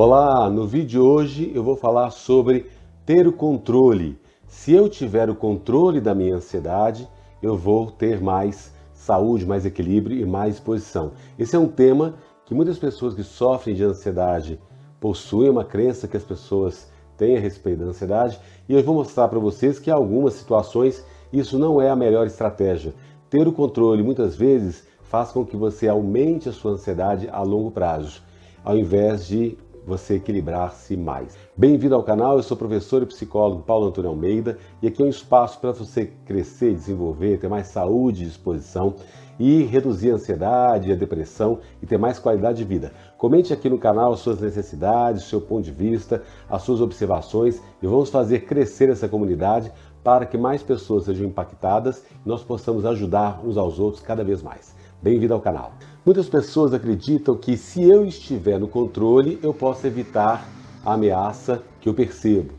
Olá, no vídeo de hoje eu vou falar sobre ter o controle. Se eu tiver o controle da minha ansiedade, eu vou ter mais saúde, mais equilíbrio e mais disposição. Esse é um tema que muitas pessoas que sofrem de ansiedade possuem, uma crença que as pessoas têm a respeito da ansiedade, e eu vou mostrar para vocês que em algumas situações isso não é a melhor estratégia. Ter o controle muitas vezes faz com que você aumente a sua ansiedade a longo prazo, ao invés de você equilibrar-se mais. Bem-vindo ao canal, eu sou o professor e psicólogo Paulo Antônio Almeida e aqui é um espaço para você crescer, desenvolver, ter mais saúde e disposição e reduzir a ansiedade, a depressão e ter mais qualidade de vida. Comente aqui no canal as suas necessidades, o seu ponto de vista, as suas observações e vamos fazer crescer essa comunidade para que mais pessoas sejam impactadas e nós possamos ajudar uns aos outros cada vez mais. Bem-vindo ao canal. Muitas pessoas acreditam que se eu estiver no controle, eu posso evitar a ameaça que eu percebo.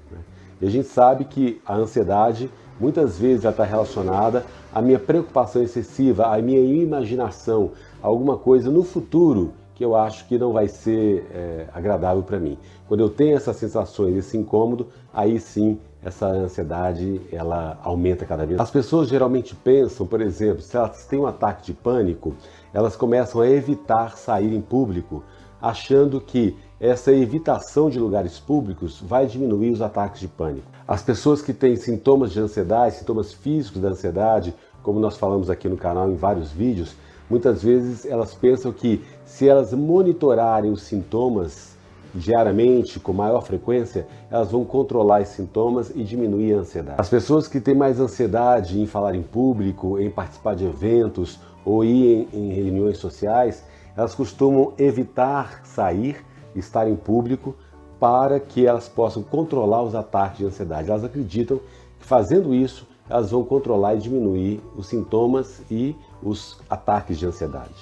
E a gente sabe que a ansiedade muitas vezes já está relacionada à minha preocupação excessiva, à minha imaginação, a alguma coisa no futuro que eu acho que não vai ser agradável para mim. Quando eu tenho essas sensações, esse incômodo, aí sim essa ansiedade ela aumenta cada vez. As pessoas geralmente pensam, por exemplo, se elas têm um ataque de pânico, elas começam a evitar sair em público, achando que essa evitação de lugares públicos vai diminuir os ataques de pânico. As pessoas que têm sintomas de ansiedade, sintomas físicos da ansiedade, como nós falamos aqui no canal em vários vídeos, muitas vezes elas pensam que se elas monitorarem os sintomas diariamente, com maior frequência, elas vão controlar esses sintomas e diminuir a ansiedade. As pessoas que têm mais ansiedade em falar em público, em participar de eventos ou ir em reuniões sociais, elas costumam evitar sair, estar em público, para que elas possam controlar os ataques de ansiedade. Elas acreditam que fazendo isso, elas vão controlar e diminuir os sintomas e os ataques de ansiedade.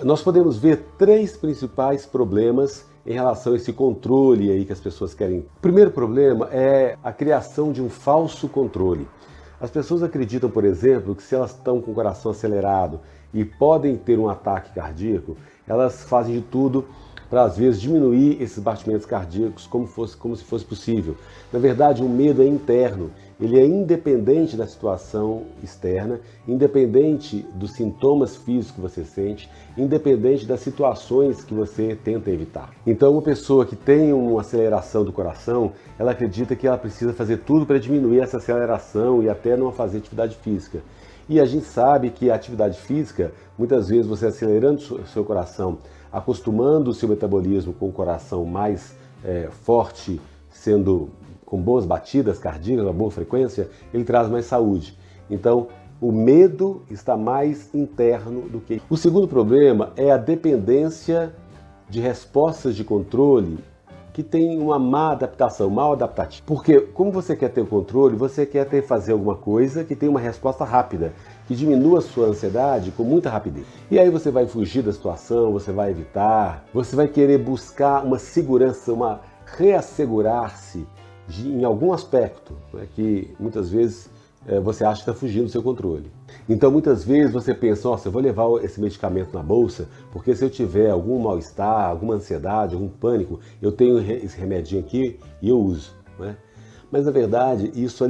Nós podemos ver três principais problemas em relação a esse controle aí que as pessoas querem. O primeiro problema é a criação de um falso controle. As pessoas acreditam, por exemplo, que se elas estão com o coração acelerado e podem ter um ataque cardíaco, elas fazem de tudo para, às vezes, diminuir esses batimentos cardíacos como se fosse possível. Na verdade, o medo é interno, ele é independente da situação externa, independente dos sintomas físicos que você sente, independente das situações que você tenta evitar. Então, uma pessoa que tem uma aceleração do coração, ela acredita que ela precisa fazer tudo para diminuir essa aceleração e até não fazer atividade física. E a gente sabe que a atividade física, muitas vezes você acelerando o seu coração, acostumando o seu metabolismo com o coração mais forte, sendo com boas batidas cardíacas, uma boa frequência, ele traz mais saúde. Então, o medo está mais interno do que... O segundo problema é a dependência de respostas de controle que tem uma má adaptação, mal adaptativa. Porque como você quer ter o controle, você quer fazer alguma coisa que tem uma resposta rápida, que diminua a sua ansiedade com muita rapidez. E aí você vai fugir da situação, você vai evitar, você vai querer buscar uma segurança, uma reassegurar-se em algum aspecto, né, que muitas vezes você acha que está fugindo do seu controle. Então muitas vezes você pensa, nossa, eu vou levar esse medicamento na bolsa, porque se eu tiver algum mal-estar, alguma ansiedade, algum pânico, eu tenho esse remedinho aqui e eu uso, né? Mas na verdade isso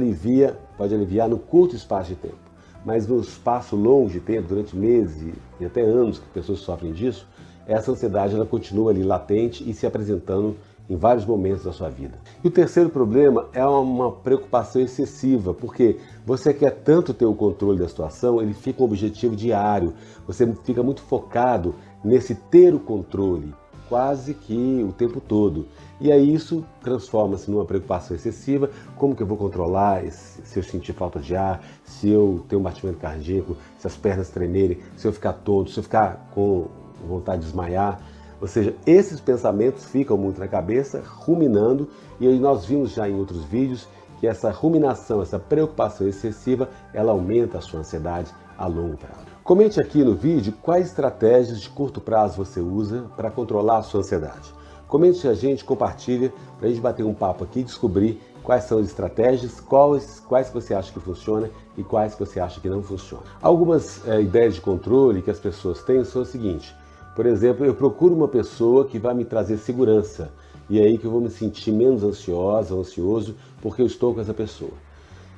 pode aliviar no curto espaço de tempo, mas no espaço longo de tempo, durante meses e até anos que pessoas sofrem disso, essa ansiedade ela continua ali latente e se apresentando em vários momentos da sua vida. E o terceiro problema é uma preocupação excessiva, porque você quer tanto ter o controle da situação, ele fica um objetivo diário, você fica muito focado nesse ter o controle, quase que o tempo todo. E aí isso transforma-se numa preocupação excessiva, como que eu vou controlar se eu sentir falta de ar, se eu tenho um batimento cardíaco, se as pernas tremerem, se eu ficar tonto, se eu ficar com vontade de desmaiar. Ou seja, esses pensamentos ficam muito na cabeça, ruminando, e aí nós vimos já em outros vídeos que essa ruminação, essa preocupação excessiva, ela aumenta a sua ansiedade a longo prazo. Comente aqui no vídeo quais estratégias de curto prazo você usa para controlar a sua ansiedade. Comente a gente, compartilha, para a gente bater um papo aqui e descobrir quais são as estratégias, quais que você acha que funciona e quais que você acha que não funcionam. Algumas ideias de controle que as pessoas têm são o seguinte: por exemplo, eu procuro uma pessoa que vai me trazer segurança, e é aí que eu vou me sentir menos ansiosa, ansioso, porque eu estou com essa pessoa.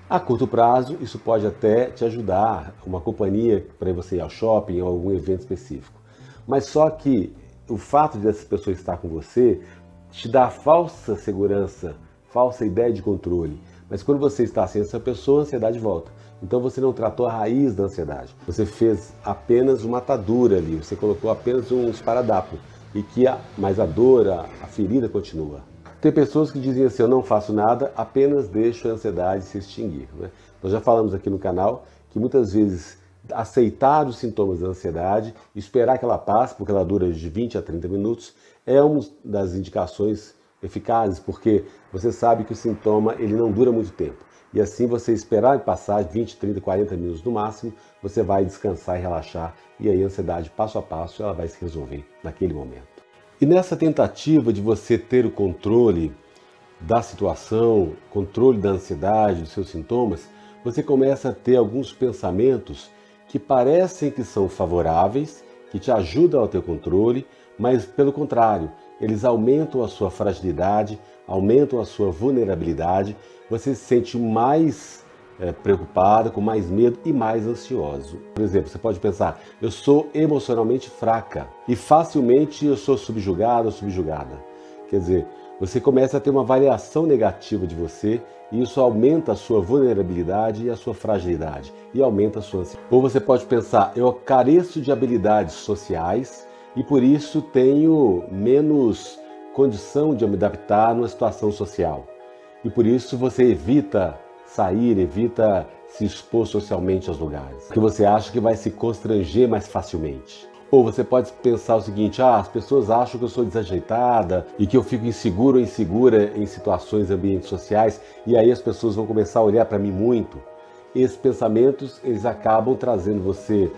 A curto prazo, isso pode até te ajudar, uma companhia para você ir ao shopping ou algum evento específico. Mas só que o fato de essa pessoa estar com você te dá falsa segurança, falsa ideia de controle. Mas quando você está sem essa pessoa, a ansiedade volta. Então você não tratou a raiz da ansiedade. Você fez apenas uma atadura ali, você colocou apenas um esparadrapo. Mas a dor, a ferida continua. Tem pessoas que dizem assim, eu não faço nada, apenas deixo a ansiedade se extinguir. Né? Nós já falamos aqui no canal que muitas vezes aceitar os sintomas da ansiedade, esperar que ela passe, porque ela dura de 20 a 30 minutos, é uma das indicações eficazes, porque você sabe que o sintoma ele não dura muito tempo. E assim você esperar passar 20, 30, 40 minutos no máximo, você vai descansar e relaxar, e aí a ansiedade passo a passo ela vai se resolver naquele momento. E nessa tentativa de você ter o controle da situação, controle da ansiedade, dos seus sintomas, você começa a ter alguns pensamentos que parecem que são favoráveis, que te ajudam a ter controle, mas pelo contrário, eles aumentam a sua fragilidade, aumentam a sua vulnerabilidade, você se sente mais preocupado, com mais medo e mais ansioso. Por exemplo, você pode pensar, eu sou emocionalmente fraca e facilmente eu sou subjugado ou subjugada. Quer dizer, você começa a ter uma variação negativa de você e isso aumenta a sua vulnerabilidade e a sua fragilidade e aumenta a sua ansiedade. Ou você pode pensar, eu careço de habilidades sociais e por isso tenho menos condição de me adaptar numa situação social. E por isso você evita sair, evita se expor socialmente aos lugares, porque você acha que vai se constranger mais facilmente. Ou você pode pensar o seguinte, as pessoas acham que eu sou desajeitada e que eu fico inseguro ou insegura em situações, ambientes sociais, e aí as pessoas vão começar a olhar para mim muito. Esses pensamentos, eles acabam trazendo você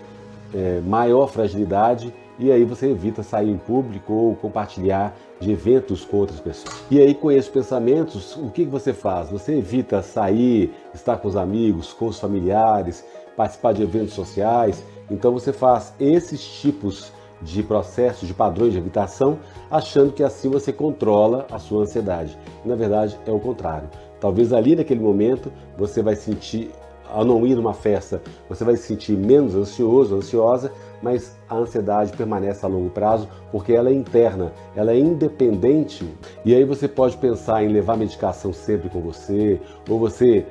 maior fragilidade e aí você evita sair em público ou compartilhar de eventos com outras pessoas. E aí com esses pensamentos, o que você faz? Você evita sair, estar com os amigos, com os familiares, participar de eventos sociais. Então você faz esses tipos de processos, de padrões de evitação, achando que assim você controla a sua ansiedade. E, na verdade é o contrário. Talvez ali naquele momento você vai sentir, ao não ir numa festa, você vai se sentir menos ansioso, ansiosa, mas a ansiedade permanece a longo prazo porque ela é interna, ela é independente. E aí você pode pensar em levar medicação sempre com você, ou você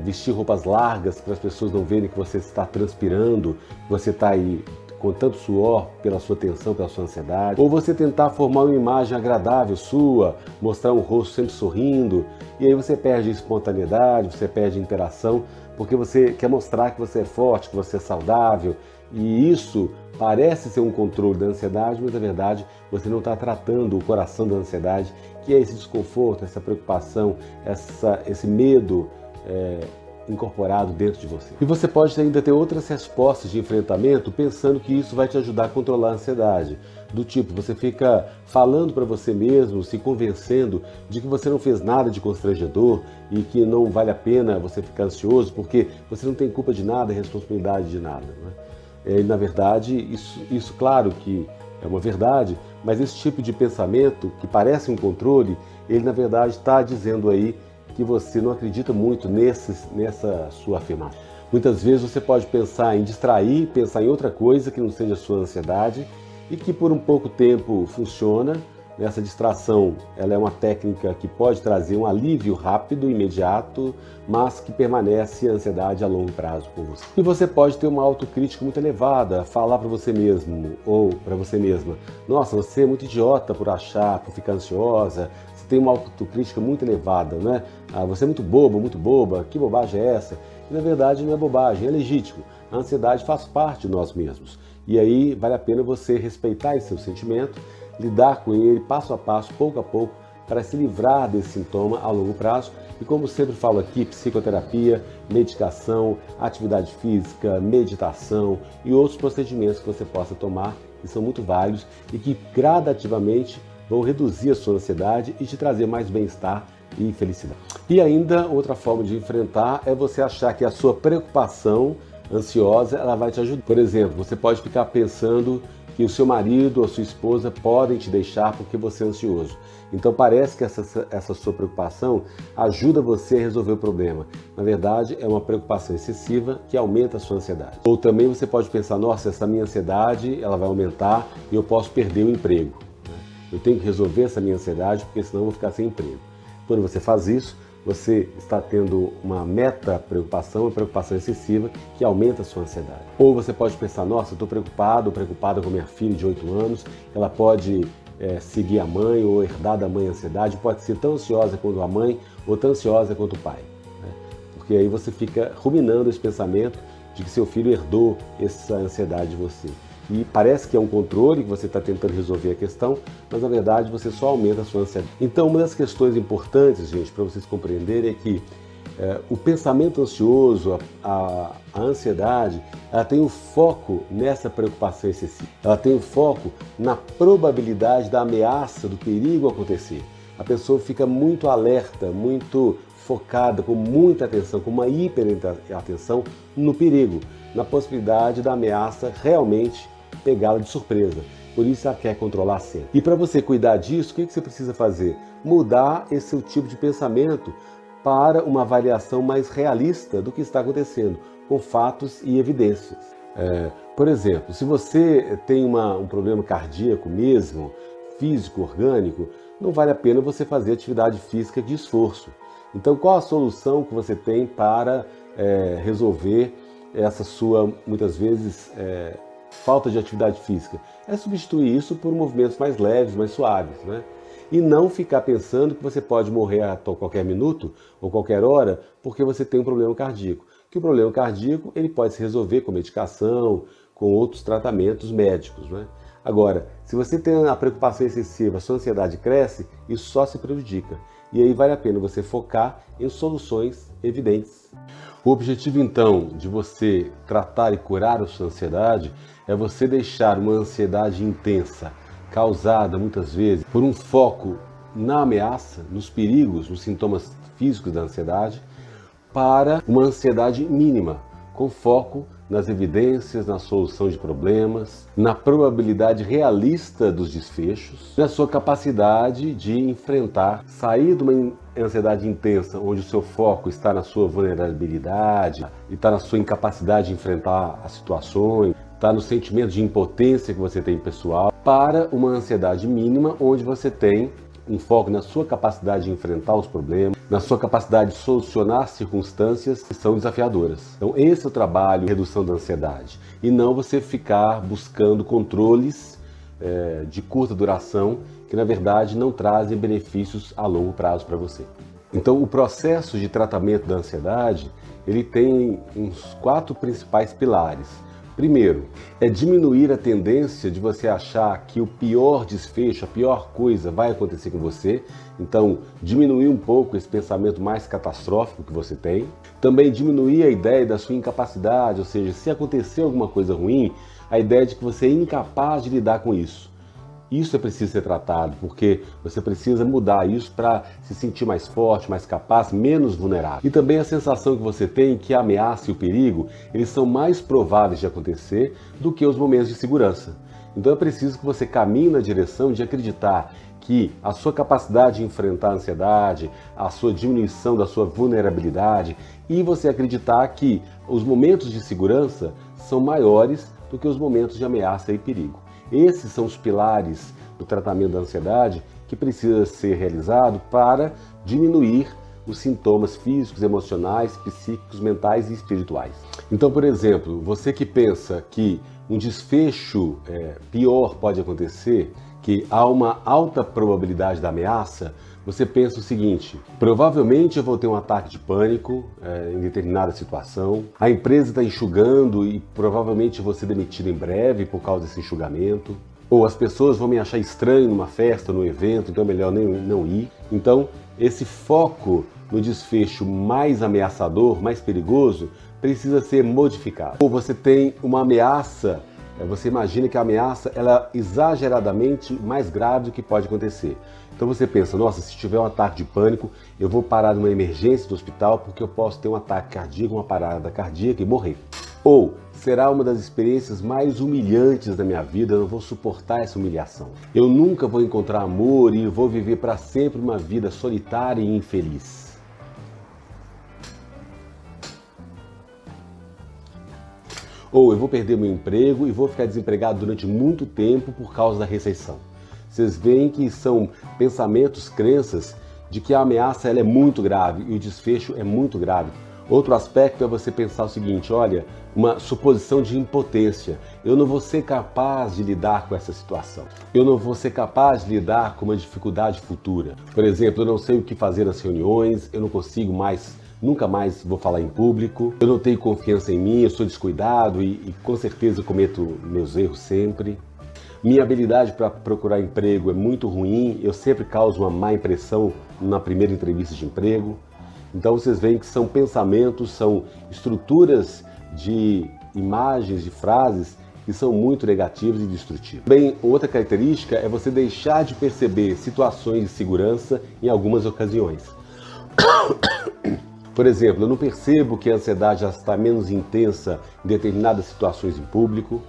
vestir roupas largas para as pessoas não verem que você está transpirando, que você está aí com tanto suor pela sua tensão, pela sua ansiedade, ou você tentar formar uma imagem agradável sua, mostrar um rosto sempre sorrindo, e aí você perde a espontaneidade, você perde a interação, porque você quer mostrar que você é forte, que você é saudável, e isso parece ser um controle da ansiedade, mas na verdade você não está tratando o coração da ansiedade, que é esse desconforto, essa preocupação, esse medo incorporado dentro de você. E você pode ainda ter outras respostas de enfrentamento pensando que isso vai te ajudar a controlar a ansiedade. Do tipo, você fica falando para você mesmo, se convencendo de que você não fez nada de constrangedor e que não vale a pena você ficar ansioso porque você não tem culpa de nada, responsabilidade de nada. Né? E, na verdade, isso claro que é uma verdade, mas esse tipo de pensamento que parece um controle, ele na verdade está dizendo aí que você não acredita muito nessa sua afirmação. Muitas vezes você pode pensar em distrair, pensar em outra coisa que não seja a sua ansiedade e que por um pouco tempo funciona. Essa distração ela é uma técnica que pode trazer um alívio rápido, imediato, mas que permanece a ansiedade a longo prazo com você. E você pode ter uma autocrítica muito elevada, falar para você mesmo ou para você mesma, nossa, você é muito idiota por ficar ansiosa, você tem uma autocrítica muito elevada, né? Você é muito bobo, muito boba, que bobagem é essa? E na verdade não é bobagem, é legítimo. A ansiedade faz parte de nós mesmos. E aí vale a pena você respeitar esse seu sentimento, lidar com ele passo a passo, pouco a pouco, para se livrar desse sintoma a longo prazo. E como sempre falo aqui, psicoterapia, medicação, atividade física, meditação e outros procedimentos que você possa tomar, que são muito válidos e que gradativamente vão reduzir a sua ansiedade e te trazer mais bem-estar e felicidade. E ainda outra forma de enfrentar é você achar que a sua preocupação ansiosa ela vai te ajudar. Por exemplo, você pode ficar pensando que o seu marido ou a sua esposa podem te deixar porque você é ansioso. Então parece que essa sua preocupação ajuda você a resolver o problema. Na verdade, é uma preocupação excessiva que aumenta a sua ansiedade. Ou também você pode pensar, nossa, essa minha ansiedade ela vai aumentar e eu posso perder o emprego. Eu tenho que resolver essa minha ansiedade porque senão eu vou ficar sem emprego. Quando você faz isso, você está tendo uma meta-preocupação, uma preocupação excessiva que aumenta a sua ansiedade. Ou você pode pensar, nossa, eu estou preocupado ou preocupada com minha filha de 8 anos, ela pode seguir a mãe ou herdar da mãe a ansiedade, pode ser tão ansiosa quanto a mãe ou tão ansiosa quanto o pai. Né? Porque aí você fica ruminando esse pensamento de que seu filho herdou essa ansiedade de você. E parece que é um controle, que você está tentando resolver a questão, mas na verdade você só aumenta a sua ansiedade. Então uma das questões importantes, gente, para vocês compreenderem é que o pensamento ansioso, a ansiedade, ela tem o foco nessa preocupação excessiva. Ela tem o foco na probabilidade da ameaça, do perigo acontecer. A pessoa fica muito alerta, muito focada, com muita atenção, com uma hiperatenção no perigo, na possibilidade da ameaça realmente pegá-la de surpresa. Por isso ela quer controlar sempre. E para você cuidar disso, o que você precisa fazer? Mudar esse seu tipo de pensamento para uma avaliação mais realista do que está acontecendo, com fatos e evidências. Por exemplo, se você tem um problema cardíaco mesmo, físico, orgânico, não vale a pena você fazer atividade física de esforço. Então, qual a solução que você tem para resolver essa sua, muitas vezes, falta de atividade física? É substituir isso por movimentos mais leves, mais suaves, né? E não ficar pensando que você pode morrer a qualquer minuto ou qualquer hora porque você tem um problema cardíaco. Que o problema cardíaco ele pode se resolver com medicação, com outros tratamentos médicos, né? Agora, se você tem a preocupação excessiva, a sua ansiedade cresce, isso só se prejudica. E aí vale a pena você focar em soluções evidentes. O objetivo, então, de você tratar e curar a sua ansiedade é você deixar uma ansiedade intensa, causada muitas vezes por um foco na ameaça, nos perigos, nos sintomas físicos da ansiedade, para uma ansiedade mínima, com foco nas evidências, na solução de problemas, na probabilidade realista dos desfechos, na sua capacidade de enfrentar, sair de uma ansiedade intensa, onde o seu foco está na sua vulnerabilidade, e está na sua incapacidade de enfrentar as situações, está no sentimento de impotência que você tem pessoal, para uma ansiedade mínima, onde você tem um foco na sua capacidade de enfrentar os problemas, na sua capacidade de solucionar circunstâncias que são desafiadoras. Então esse é o trabalho de redução da ansiedade. E não você ficar buscando controles de curta duração, que na verdade não trazem benefícios a longo prazo para você. Então o processo de tratamento da ansiedade, ele tem uns 4 principais pilares. Primeiro, é diminuir a tendência de você achar que o pior desfecho, a pior coisa vai acontecer com você. Então, diminuir um pouco esse pensamento mais catastrófico que você tem. Também diminuir a ideia da sua incapacidade, ou seja, se acontecer alguma coisa ruim, a ideia de que você é incapaz de lidar com isso. Isso é preciso ser tratado, porque você precisa mudar isso para se sentir mais forte, mais capaz, menos vulnerável. E também a sensação que você tem que a ameaça e o perigo, eles são mais prováveis de acontecer do que os momentos de segurança. Então é preciso que você caminhe na direção de acreditar que a sua capacidade de enfrentar a ansiedade, a sua diminuição da sua vulnerabilidade e você acreditar que os momentos de segurança são maiores do que os momentos de ameaça e perigo. Esses são os pilares do tratamento da ansiedade que precisa ser realizado para diminuir os sintomas físicos, emocionais, psíquicos, mentais e espirituais. Então, por exemplo, você que pensa que um desfecho pior pode acontecer, que há uma alta probabilidade da ameaça, você pensa o seguinte: provavelmente eu vou ter um ataque de pânico em determinada situação, a empresa está enxugando e provavelmente vou ser demitido em breve por causa desse enxugamento, ou as pessoas vão me achar estranho numa festa, num evento, então é melhor não ir. Então, esse foco no desfecho mais ameaçador, mais perigoso, precisa ser modificado. Ou você tem uma ameaça, você imagina que a ameaça ela é exageradamente mais grave do que pode acontecer. Então você pensa, nossa, se tiver um ataque de pânico, eu vou parar numa emergência do hospital porque eu posso ter um ataque cardíaco, uma parada cardíaca e morrer. Ou, será uma das experiências mais humilhantes da minha vida, eu não vou suportar essa humilhação. Eu nunca vou encontrar amor e vou viver para sempre uma vida solitária e infeliz. Ou eu vou perder meu emprego e vou ficar desempregado durante muito tempo por causa da recessão. Vocês veem que são pensamentos, crenças de que a ameaça ela é muito grave e o desfecho é muito grave. Outro aspecto é você pensar o seguinte, olha, uma suposição de impotência. Eu não vou ser capaz de lidar com essa situação. Eu não vou ser capaz de lidar com uma dificuldade futura. Por exemplo, eu não sei o que fazer nas reuniões, eu não consigo mais, nunca mais vou falar em público, eu não tenho confiança em mim, eu sou descuidado e com certeza cometo meus erros sempre. Minha habilidade para procurar emprego é muito ruim, eu sempre causo uma má impressão na primeira entrevista de emprego. Então vocês veem que são pensamentos, são estruturas de imagens, de frases que são muito negativas e destrutivas. Bem, outra característica é você deixar de perceber situações de segurança em algumas ocasiões. Por exemplo, eu não percebo que a ansiedade já está menos intensa em determinadas situações em público,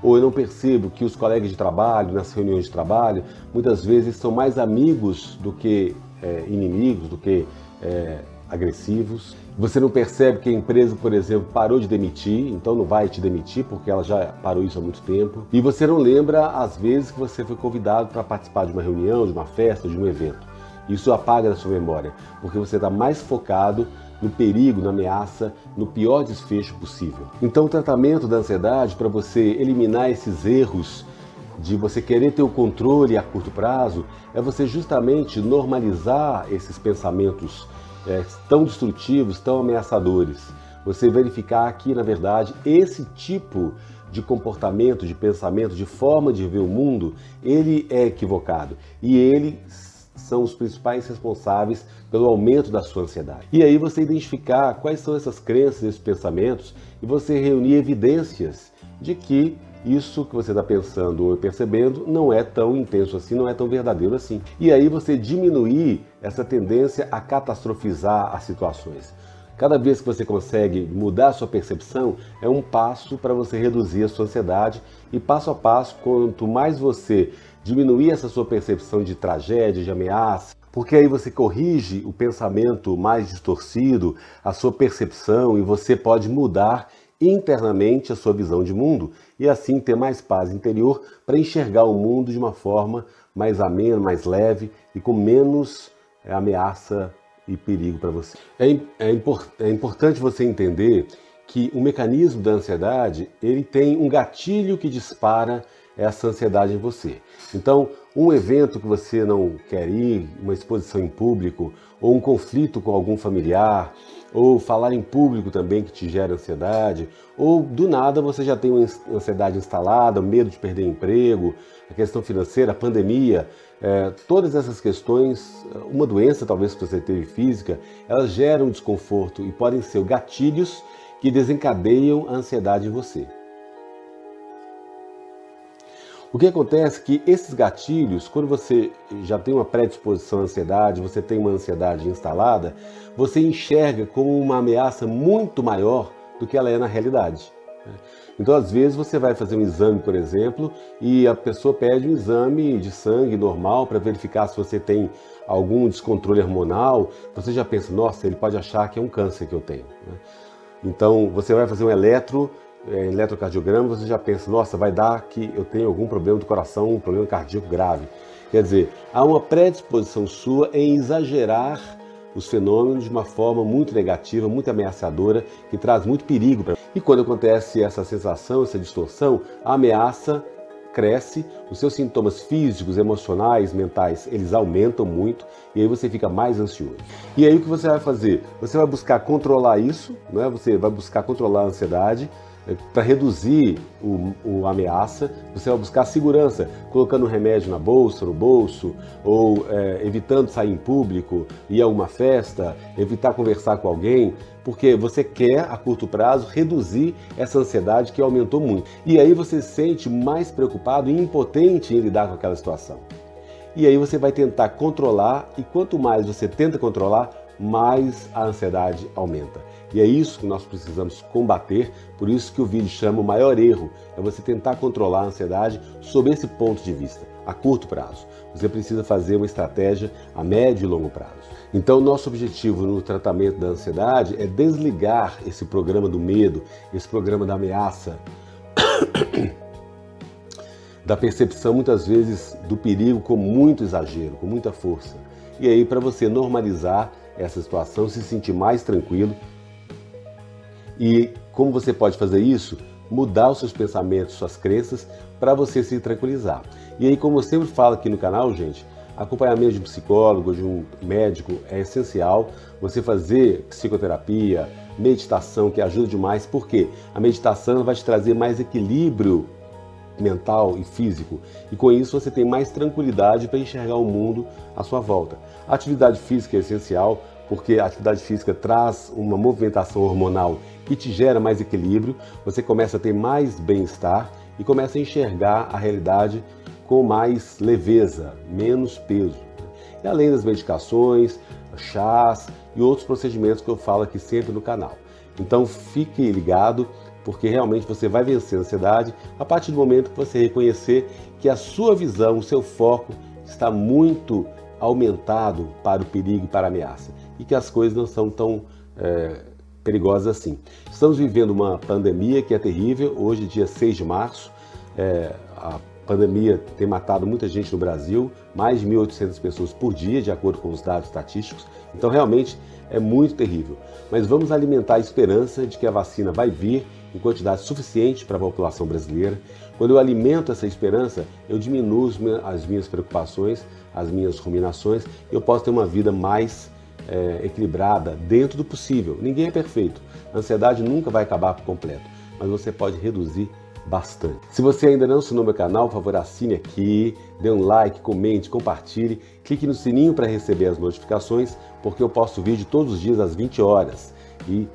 ou eu não percebo que os colegas de trabalho, nas reuniões de trabalho, muitas vezes são mais amigos do que inimigos, do que agressivos. Você não percebe que a empresa, por exemplo, parou de demitir, então não vai te demitir porque ela já parou isso há muito tempo. E você não lembra as vezes que você foi convidado para participar de uma reunião, de uma festa, de um evento. Isso apaga da sua memória, porque você está mais focado no perigo, na ameaça, no pior desfecho possível. Então o tratamento da ansiedade, para você eliminar esses erros de você querer ter o controle a curto prazo, é você justamente normalizar esses pensamentos tão destrutivos, tão ameaçadores. Você verificar que, na verdade, esse tipo de comportamento, de pensamento, de forma de ver o mundo, ele é equivocado. E eles são os principais responsáveis pelo aumento da sua ansiedade. E aí você identificar quais são essas crenças, esses pensamentos, e você reunir evidências de que isso que você está pensando ou percebendo não é tão intenso assim, não é tão verdadeiro assim. E aí você diminuir essa tendência a catastrofizar as situações. Cada vez que você consegue mudar a sua percepção, é um passo para você reduzir a sua ansiedade e passo a passo, quanto mais você diminuir essa sua percepção de tragédia, de ameaça, porque aí você corrige o pensamento mais distorcido, a sua percepção, e você pode mudar internamente a sua visão de mundo e assim ter mais paz interior para enxergar o mundo de uma forma mais amena, mais leve e com menos ameaça e perigo para você. É importante você entender que o mecanismo da ansiedade, ele tem um gatilho que dispara essa ansiedade em você. Então, um evento que você não quer ir, uma exposição em público, ou um conflito com algum familiar, ou falar em público também que te gera ansiedade, ou do nada você já tem uma ansiedade instalada, medo de perder emprego, a questão financeira, a pandemia, todas essas questões, uma doença talvez que você teve física, elas geram desconforto e podem ser gatilhos que desencadeiam a ansiedade em você. O que acontece é que esses gatilhos, quando você já tem uma predisposição à ansiedade, você tem uma ansiedade instalada, você enxerga como uma ameaça muito maior do que ela é na realidade. Então, às vezes, você vai fazer um exame, por exemplo, e a pessoa pede um exame de sangue normal para verificar se você tem algum descontrole hormonal. Você já pensa, nossa, ele pode achar que é um câncer que eu tenho. Então, você vai fazer um eletrocardiograma, você já pensa, nossa, vai dar que eu tenho algum problema do coração, um problema cardíaco grave. Quer dizer, há uma predisposição sua em exagerar os fenômenos de uma forma muito negativa, muito ameaçadora, que traz muito perigo para você. E quando acontece essa sensação, essa distorção, a ameaça cresce, os seus sintomas físicos, emocionais, mentais, eles aumentam muito e aí você fica mais ansioso. E aí o que você vai fazer? Você vai buscar controlar isso, né? Você vai buscar controlar a ansiedade, para reduzir a ameaça, você vai buscar segurança, colocando um remédio na bolsa, no bolso, ou evitando sair em público, ir a uma festa, evitar conversar com alguém, porque você quer, a curto prazo, reduzir essa ansiedade que aumentou muito. E aí você se sente mais preocupado e impotente em lidar com aquela situação. E aí você vai tentar controlar, e quanto mais você tenta controlar, mais a ansiedade aumenta. E é isso que nós precisamos combater, por isso que o vídeo chama o maior erro, é você tentar controlar a ansiedade sob esse ponto de vista, a curto prazo. Você precisa fazer uma estratégia a médio e longo prazo. Então, nosso objetivo no tratamento da ansiedade é desligar esse programa do medo, esse programa da ameaça, da percepção muitas vezes do perigo com muito exagero, com muita força. E aí, para você normalizar essa situação, se sentir mais tranquilo. E como você pode fazer isso? Mudar os seus pensamentos, suas crenças, para você se tranquilizar. E aí, como eu sempre falo aqui no canal, gente, acompanhamento de um psicólogo, de um médico é essencial. Você fazer psicoterapia, meditação, que ajuda demais, porque a meditação vai te trazer mais equilíbrio mental e físico, e com isso você tem mais tranquilidade para enxergar o mundo à sua volta. A atividade física é essencial, porque a atividade física traz uma movimentação hormonal que te gera mais equilíbrio, você começa a ter mais bem-estar e começa a enxergar a realidade com mais leveza, menos peso. E além das medicações, chás e outros procedimentos que eu falo aqui sempre no canal. Então fique ligado, porque realmente você vai vencer a ansiedade a partir do momento que você reconhecer que a sua visão, o seu foco está muito aumentado para o perigo e para a ameaça e que as coisas não são tão perigosas assim. Estamos vivendo uma pandemia que é terrível, hoje dia 6 de março, a pandemia tem matado muita gente no Brasil, mais de 1.800 pessoas por dia, de acordo com os dados estatísticos, então realmente é muito terrível. Mas vamos alimentar a esperança de que a vacina vai vir em quantidade suficiente para a população brasileira. Quando eu alimento essa esperança, eu diminuo as minhas preocupações, as minhas ruminações, e eu posso ter uma vida mais equilibrada dentro do possível. Ninguém é perfeito, a ansiedade nunca vai acabar por completo, mas você pode reduzir bastante. Se você ainda não assinou meu canal, por favor, assine aqui, dê um like, comente, compartilhe, clique no sininho para receber as notificações, porque eu posto vídeo todos os dias às 20 horas. E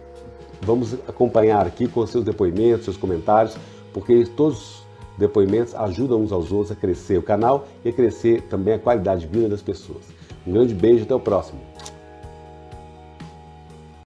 vamos acompanhar aqui com seus depoimentos, seus comentários, porque todos os depoimentos ajudam uns aos outros a crescer o canal e a crescer também a qualidade de vida das pessoas. Um grande beijo, até o próximo.